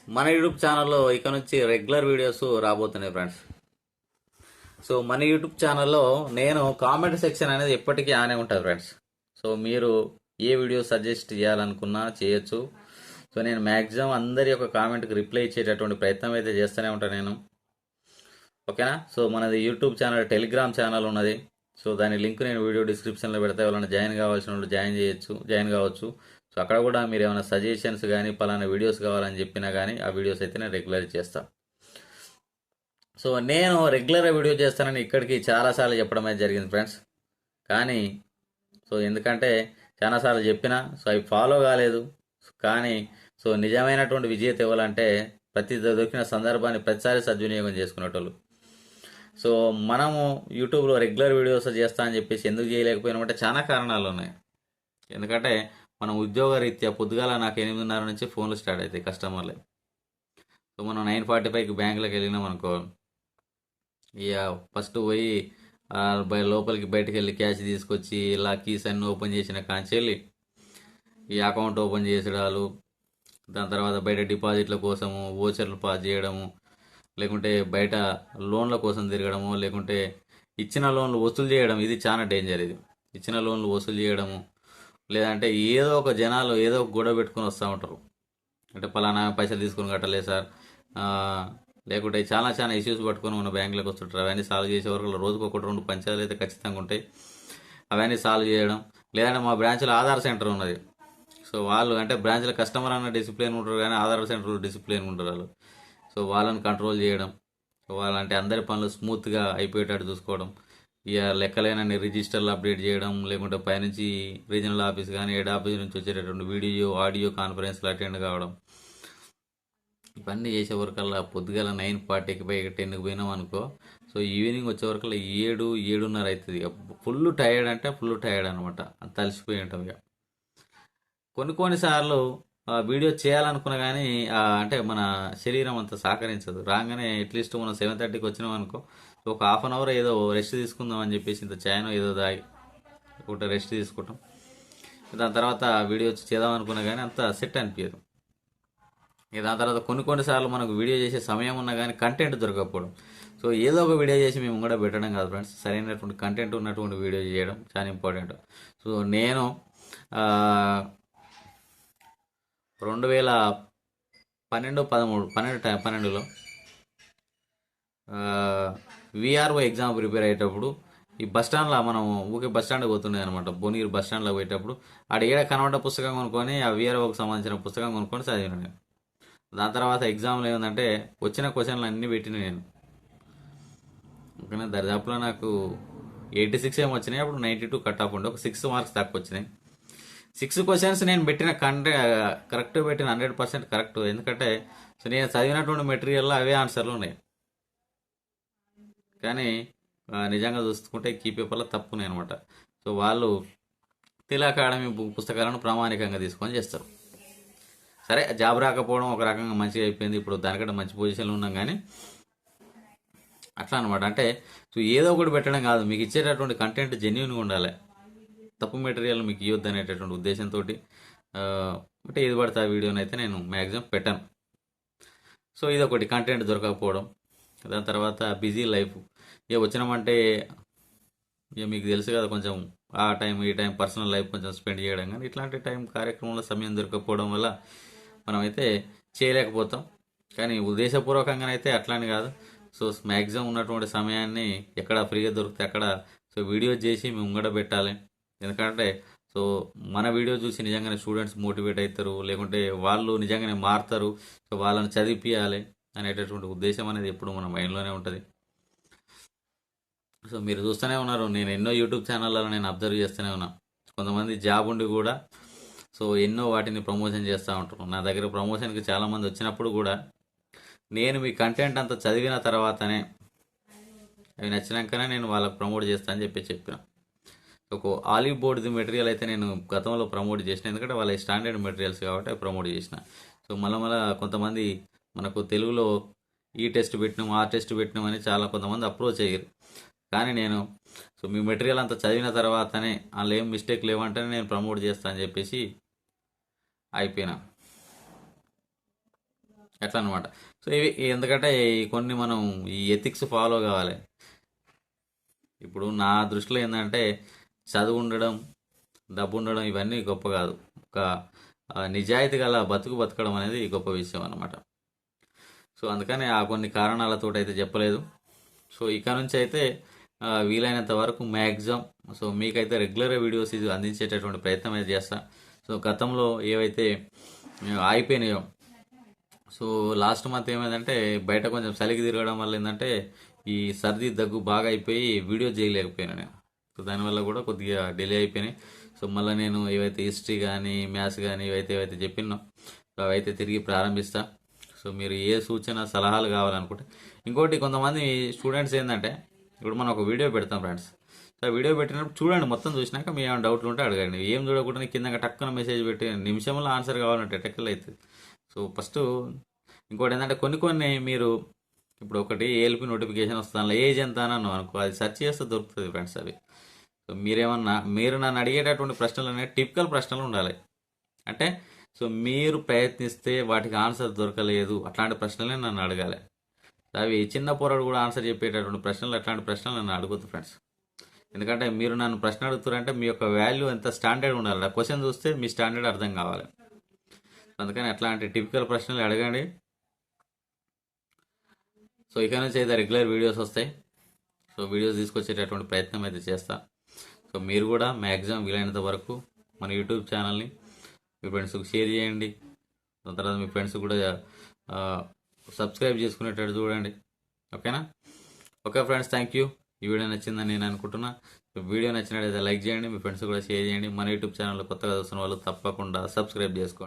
మన యూట్యూబ్ ఛానల్లో ఇక నుంచి రెగ్యులర్ వీడియోస్ రాబోతున్నాయి ఫ్రెండ్స్. సో మన యూట్యూబ్ ఛానల్లో నేను కామెంట్ సెక్షన్ అనేది ఎప్పటికీ ఆనే ఉంటుంది ఫ్రెండ్స్. సో మీరు ఏ వీడియో సజెస్ట్ చేయాలనుకున్నా చేయొచ్చు. సో నేను మ్యాక్సిమం అందరి యొక్క కామెంట్కి రిప్లై ఇచ్చేటటువంటి ప్రయత్నం అయితే చేస్తూనే ఉంటాను నేను. ఓకేనా? సో మనది యూట్యూబ్ ఛానల్, టెలిగ్రామ్ ఛానల్ ఉన్నది. సో దాని లింక్ నేను వీడియో డిస్క్రిప్షన్లో పెడతా. ఎవరైనా జాయిన్ కావాల్సిన వాళ్ళు జాయిన్ కావచ్చు. సో అక్కడ కూడా మీరు ఏమైనా సజెషన్స్ కానీ పలానా వీడియోస్ కావాలని చెప్పినా కానీ ఆ వీడియోస్ అయితే నేను రెగ్యులర్ చేస్తాను. సో నేను రెగ్యులర్గా వీడియో చేస్తానని ఇక్కడికి చాలాసార్లు చెప్పడం అయితే జరిగింది ఫ్రెండ్స్. కానీ సో ఎందుకంటే చాలాసార్లు చెప్పినా సో అవి ఫాలో కాలేదు. కానీ సో నిజమైనటువంటి విజేత ఇవ్వాలంటే ప్రతి దొరికిన సందర్భాన్ని ప్రతిసారి సద్వినియోగం చేసుకునేటోళ్ళు. సో మనము యూట్యూబ్లో రెగ్యులర్ వీడియోస్ చేస్తా అని చెప్పేసి ఎందుకు చేయలేకపోయినామంటే చాలా కారణాలు ఉన్నాయి. ఎందుకంటే మనం ఉద్యోగ రీత్యా పొద్దుగాల నాకు 8:30 నుంచి ఫోన్లు స్టార్ట్ అవుతాయి కస్టమర్లే. సో మనం 9:45కి బ్యాంకులోకి వెళ్ళినాం అనుకో, ఇక ఫస్ట్ పోయి లోపలికి బయటకు వెళ్ళి క్యాష్ తీసుకొచ్చి ఇలా కీస్ అన్ని ఓపెన్ చేసిన కాంచెల్లి ఈ అకౌంట్ ఓపెన్ చేసేడాలు, దాని తర్వాత బయట డిపాజిట్ల కోసము ఓచర్లు పాస్ చేయడము, లేకుంటే బయట లోన్ల కోసం తిరగడము, లేకుంటే ఇచ్చిన లోన్లు వసూలు చేయడం. ఇది చాలా డేంజర్. ఇది ఇచ్చిన లోన్లు వసూలు చేయడము, లేదంటే ఏదో ఒక జనాలు ఏదో ఒక గొడవ పెట్టుకొని వస్తూ ఉంటారు. అంటే పలానా పైసలు తీసుకొని కట్టలేదు సార్, లేకుంటే చాలా చాలా ఇష్యూస్ పట్టుకొని మన బ్యాంకులోకి వస్తుంటారు. అవన్నీ సాల్వ్ చేసే వరకు రోజుకు 1-2 పంచాయతీలు అయితే ఖచ్చితంగా ఉంటాయి. అవన్నీ సాల్వ్ చేయడం. లేదంటే మా బ్రాంచ్లో ఆధార్ సెంటర్ ఉన్నది. సో వాళ్ళు అంటే బ్రాంచ్లో కస్టమర్ అన్న డిసిప్లిన్ ఉంటారు, కానీ ఆధార్ సెంటర్లో డిసిప్లిన్ ఉంటారు వాళ్ళు. సో వాళ్ళని కంట్రోల్ చేయడం, వాళ్ళంటే అందరి పనులు స్మూత్గా అయిపోయేటట్టు చూసుకోవడం, ఇక లెక్కలేనని రిజిస్టర్లు అప్డేట్ చేయడం, లేకుంటే పైనుంచి రీజనల్ ఆఫీస్ కానీ హెడ్ ఆఫీస్ నుంచి వచ్చేటటువంటి వీడియో ఆడియో కాన్ఫరెన్స్లు అటెండ్ కావడం, ఇవన్నీ చేసే వరకల్లా పొద్దుగాల 9:40కి 10కి పోయినాం అనుకో, సో ఈవినింగ్ వచ్చే వరకల్లా 7-7:30 అవుతుంది. ఇక ఫుల్ టైర్డ్ అంటే ఫుల్ టైర్డ్ అనమాట. అంత అలసిపోయి ఉంటాం. ఇక కొన్నిసార్లు వీడియో చేయాలనుకున్నా కానీ అంటే మన శరీరం అంత సహకరించదు. రాగానే అట్లీస్ట్ మనం 7:30కి వచ్చినాం అనుకో, ఒక హాఫ్ అన్ అవర్ ఏదో రెస్ట్ తీసుకుందాం అని చెప్పేసి ఇంత చాయనో ఏదో తాగి ఒకటి రెస్ట్ తీసుకుంటాం. దాని తర్వాత వీడియో చేద్దాం అనుకున్నా కానీ అంత సెట్ అనిపించదు. ఇక దాని తర్వాత కొన్నిసార్లు మనకు వీడియో చేసే సమయం ఉన్నా కానీ కంటెంట్ దొరకకపోవడం. సో ఏదో ఒక వీడియో చేసి మేము కూడా పెట్టడం కాదు ఫ్రెండ్స్, సరైనటువంటి కంటెంట్ ఉన్నటువంటి వీడియో చేయడం చాలా ఇంపార్టెంట్. సో నేను 2012-13-12లో విఆర్ఓ ఎగ్జామ్ ప్రిపేర్ అయ్యేటప్పుడు ఈ బస్టాండ్లో మనం ఊకే బస్టాండ్కి పోతుండే అనమాట. భువనగిరి బస్టాండ్లో పోయేటప్పుడు ఆడ ఏడ కనబడ్డ పుస్తకం కొనుక్కొని ఆ విఆర్ఓకి సంబంధించిన పుస్తకం కొనుక్కొని చదివిన నేను. దాని తర్వాత ఎగ్జామ్లో ఏంటంటే వచ్చిన క్వశ్చన్లు అన్నీ పెట్టిన నేను. ఓకేనా? దరిదాపులో నాకు 86 ఏమో వచ్చినాయి. అప్పుడు 92 కట్ ఆఫ్ ఉండే, ఒక 6 మార్క్స్ తక్కువ వచ్చినాయి. 6 క్వశ్చన్స్ నేను పెట్టిన కరెక్ట్ పెట్టిన 100% కరెక్ట్. ఎందుకంటే సో నేను చదివినటువంటి మెటీరియల్లో అవే ఆన్సర్లు ఉన్నాయి. కానీ నిజంగా చూసుకుంటే కీ పేపర్లో తప్పున్నాయి అనమాట. సో వాళ్ళు తెలుగు అకాడమీ పుస్తకాలను ప్రామాణికంగా తీసుకొని చేస్తారు. సరే, జాబ్ రాకపోవడం ఒక రకంగా మంచిగా అయిపోయింది. ఇప్పుడు దానికంటే మంచి పొజిషన్లో ఉన్నాం. కానీ అట్లా అనమాట. అంటే సో ఏదో ఒకటి పెట్టడం కాదు, మీకు ఇచ్చేటటువంటి కంటెంట్ జెన్యున్గా ఉండాలి. తప్పు మెటీరియల్ మీకు ఇవ్వద్దు అనేటటువంటి ఉద్దేశంతో అంటే ఏది పడితే ఆ వీడియోని అయితే నేను మ్యాక్సిమం పెట్టాను. సో ఇదొకటి కంటెంట్ దొరకకపోవడం. దాని తర్వాత బిజీ లైఫ్. ఇక వచ్చినామంటే ఇక మీకు తెలుసు కదా, కొంచెం ఆ టైం ఈ టైం పర్సనల్ లైఫ్ కొంచెం స్పెండ్ చేయడం, కానీ ఇట్లాంటి టైం కార్యక్రమంలో సమయం దొరకకపోవడం వల్ల మనమైతే చేయలేకపోతాం. కానీ ఉద్దేశపూర్వకంగానైతే అట్లానే కాదు. సో మ్యాక్సిమం ఉన్నటువంటి సమయాన్ని ఎక్కడ ఫ్రీగా దొరికితే అక్కడ సో వీడియో చేసి మేము ముంగడ పెట్టాలి. ఎందుకంటే సో మన వీడియో చూసి నిజంగానే స్టూడెంట్స్ మోటివేట్ అవుతారు, లేకుంటే వాళ్ళు నిజంగానే మారుతారు. సో వాళ్ళని చదివిపియాలి అనేటటువంటి ఉద్దేశం అనేది ఎప్పుడు మన మైండ్లోనే ఉంటుంది. సో మీరు చూస్తూనే ఉన్నారు, నేను ఎన్నో యూట్యూబ్ ఛానళ్ళలో నేను అబ్జర్వ్ చేస్తూనే ఉన్నా. కొంతమంది జాబ్ ఉండి కూడా సో ఎన్నో వాటిని ప్రమోషన్ చేస్తూ ఉంటారు. నా దగ్గర ప్రమోషన్కి చాలామంది వచ్చినప్పుడు కూడా నేను మీ కంటెంట్ అంతా చదివిన తర్వాతనే, అవి నచ్చినాకనే నేను వాళ్ళకి ప్రమోట్ చేస్తా అని చెప్పిన. ఒక ఆలివ్ బోర్డ్ది మెటీరియల్ అయితే నేను గతంలో ప్రమోట్ చేసిన, ఎందుకంటే వాళ్ళ స్టాండర్డ్ మెటీరియల్స్ కాబట్టి అవి ప్రమోట్ చేసిన. సో మళ్ళీ కొంతమంది మనకు తెలుగులో ఈ టెస్ట్ పెట్టినాం ఆ టెస్ట్ పెట్టినాం అని చాలా కొంతమంది అప్రోచ్ అయ్యారు. కానీ నేను సో మీ మెటీరియల్ అంతా చదివిన తర్వాతనే అందులో ఏం మిస్టేక్ లేవంటేనే నేను ప్రమోట్ చేస్తా అని చెప్పేసి అయిపోయినా. ఎట్లా అనమాట. సో ఇవి ఎందుకంటే కొన్ని మనం ఈ ఎథిక్స్ ఫాలో కావాలి. ఇప్పుడు నా దృష్టిలో ఏంటంటే చదువు ఉండడం, డబ్బు ఉండడం ఇవన్నీ గొప్ప కాదు. ఒక నిజాయితీ గల బతకడం అనేది గొప్ప విషయం అన్నమాట. సో అందుకని ఆ కొన్ని కారణాలతో అయితే చెప్పలేదు. సో ఇక నుంచి అయితే వీలైనంత వరకు మ్యాక్సిమం సో మీకైతే రెగ్యులర్గా వీడియోస్ ఇది అందించేటటువంటి ప్రయత్నం అయితే చేస్తా. సో గతంలో ఏవైతే ఆగిపోయినాయో, సో లాస్ట్ మంత్ ఏమైందంటే బయట కొంచెం చలికి తిరగడం వల్ల ఏంటంటే ఈ సర్ది దగ్గు బాగా అయిపోయి వీడియో చేయలేకపోయినా నేను. సో దానివల్ల కూడా కొద్దిగా డిలే అయిపోయినాయి. సో మళ్ళీ నేను ఏవైతే హిస్టరీ కానీ మ్యాథ్స్ కానీ ఏవైతే చెప్పినో అవైతే తిరిగి ప్రారంభిస్తా. సో మీరు ఏ సూచన సలహాలు కావాలనుకుంటే, ఇంకోటి కొంతమంది స్టూడెంట్స్ ఏంటంటే ఇప్పుడు మనం ఒక వీడియో పెడతాం ఫ్రెండ్స్. సో వీడియో పెట్టినప్పుడు చూడండి, మొత్తం చూసినాక మీ ఏమైనా డౌట్లు ఉంటే అడగండి. ఏం చూడకుండా కింద టక్కున మెసేజ్ పెట్టి నిమిషంలో ఆన్సర్ కావాలంటే టెక్కలు అవుతుంది. సో ఫస్ట్ ఇంకోటి ఏంటంటే కొన్ని మీరు ఇప్పుడు ఒకటి ఏఎల్పి నోటిఫికేషన్ వస్తుంది, అందులో ఏజ్ ఎంత అని అనుకో, అది సెర్చ్ చేస్తే దొరుకుతుంది ఫ్రెండ్స్ అవి. సో మీరు నన్ను అడిగేటటువంటి ప్రశ్నలు అనేవి టిపికల్ ప్రశ్నలు ఉండాలి. అంటే సో మీరు ప్రయత్నిస్తే వాటికి ఆన్సర్ దొరకలేదు అట్లాంటి ప్రశ్నలే నన్ను అడగాలి. అవి చిన్న పోరాడు కూడా ఆన్సర్ చెప్పేటటువంటి ప్రశ్నలు, అట్లాంటి ప్రశ్నలు నన్ను అడుగుతుంది ఫ్రెండ్స్. ఎందుకంటే మీరు నన్ను ప్రశ్న అడుగుతారంటే మీ యొక్క వాల్యూ ఎంత స్టాండర్డ్ ఉండాలి. ఆ క్వశ్చన్ చూస్తే మీ స్టాండర్డ్ అర్థం కావాలి. అందుకని అట్లాంటి టిపికల్ ప్రశ్నలు అడగండి. సో ఇక నుంచి అయితే రెగ్యులర్ వీడియోస్ వస్తాయి. సో వీడియోస్ తీసుకొచ్చేటటువంటి ప్రయత్నం అయితే చేస్తా. సో మీరు కూడా మ్యాక్సిమం వీలైనంత వరకు మన యూట్యూబ్ ఛానల్ని మీ ఫ్రెండ్స్కి షేర్ చేయండి. దాని తర్వాత మీ ఫ్రెండ్స్ కూడా సబ్స్క్రైబ్ చేసుకునేటట్టు చూడండి. ఓకేనా? Okay friends, thank you. ఈ వీడియో నచ్చిందని నేను అనుకుంటున్నా. వీడియో నచ్చినట్లయితే లైక్ చేయండి, మీ ఫ్రెండ్స్ కూడా షేర్ చేయండి. మన యూట్యూబ్ ఛానల్లో కొత్తగా చూస్తున్న వాళ్ళు తప్పకుండా సబ్స్క్రైబ్ చేసుకోండి.